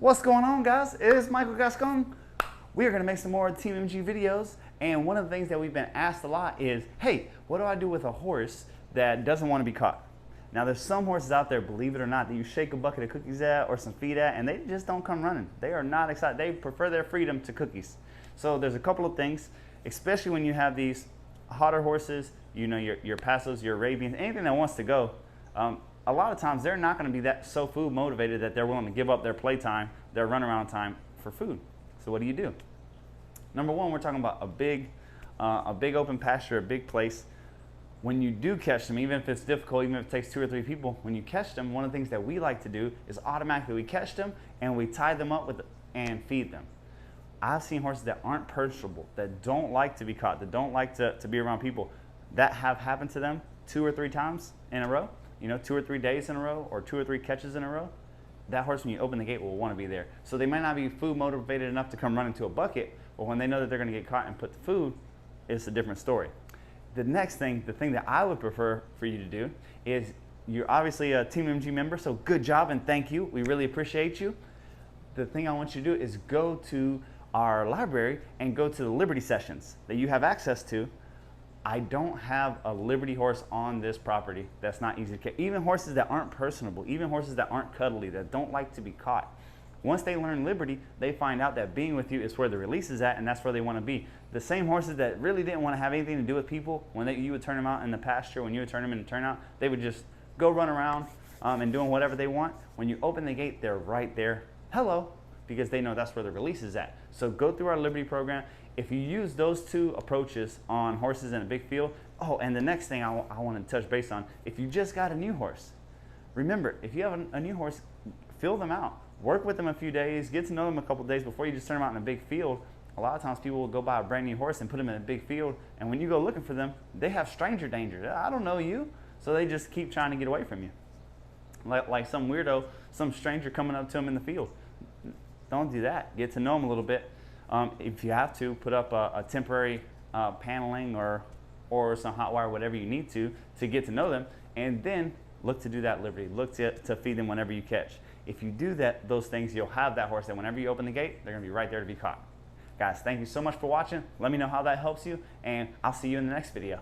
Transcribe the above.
What's going on, guys? It's Michael Gascon. We are going to make some more Team MG videos, and one of the things that we've been asked a lot is, hey, what do I do with a horse that doesn't want to be caught? Now, there's some horses out there, believe it or not, that you shake a bucket of cookies at or some feed at, and they just don't come running. They are not excited. They prefer their freedom to cookies. So there's a couple of things, especially when you have these hotter horses, you know, your Pasos, your Arabians, anything that wants to go. A lot of times they're not going to be that so food motivated that they're willing to give up their playtime, their runaround time for food. So what do? Number one, we're talking about a big open pasture, a big place. When you do catch them, even if it's difficult, even if it takes 2 or 3 people, when you catch them, one of the things that we like to do is automatically we catch them and we tie them up and feed them. I've seen horses that aren't purchasable, that don't like to be caught, that don't like to be around people, that have happened to them 2 or 3 times in a row. You know, 2 or 3 days in a row or 2 or 3 catches in a row, that horse, when you open the gate, will want to be there. So they might not be food motivated enough to come running to a bucket, but when they know that they're going to get caught and put the food, it's a different story. The next thing, the thing that I would prefer for you to do is, you're obviously a Team MG member, so good job and thank you. We really appreciate you. The thing I want you to do is go to our library and go to the Liberty sessions that you have access to. I don't have a Liberty horse on this property that's not easy to catch. Even horses that aren't personable, even horses that aren't cuddly, that don't like to be caught. Once they learn Liberty, they find out that being with you is where the release is at, and that's where they want to be. The same horses that really didn't want to have anything to do with people, when you would turn them out in the pasture, when you would turn them in a turnout, they would just go run around and doing whatever they want. When you open the gate, they're right there. Hello, because they know that's where the release is at. So go through our Liberty program. If you use those 2 approaches on horses in a big field, and the next thing I want to touch base on, if you just got a new horse, remember, if you have a new horse, fill them out. Work with them a few days, get to know them a couple days before you just turn them out in a big field. A lot of times people will go buy a brand new horse and put them in a big field, and when you go looking for them, they have stranger danger. I don't know you, so they just keep trying to get away from you. Like some weirdo, some stranger coming up to them in the field. Don't do that. Get to know them a little bit. If you have to, put up a temporary paneling or some hot wire, whatever you need to get to know them, and then look to do that Liberty. Look to feed them whenever you catch. If you do those things, you'll have that horse that whenever you open the gate, they're going to be right there to be caught. Guys, thank you so much for watching. Let me know how that helps you, and I'll see you in the next video.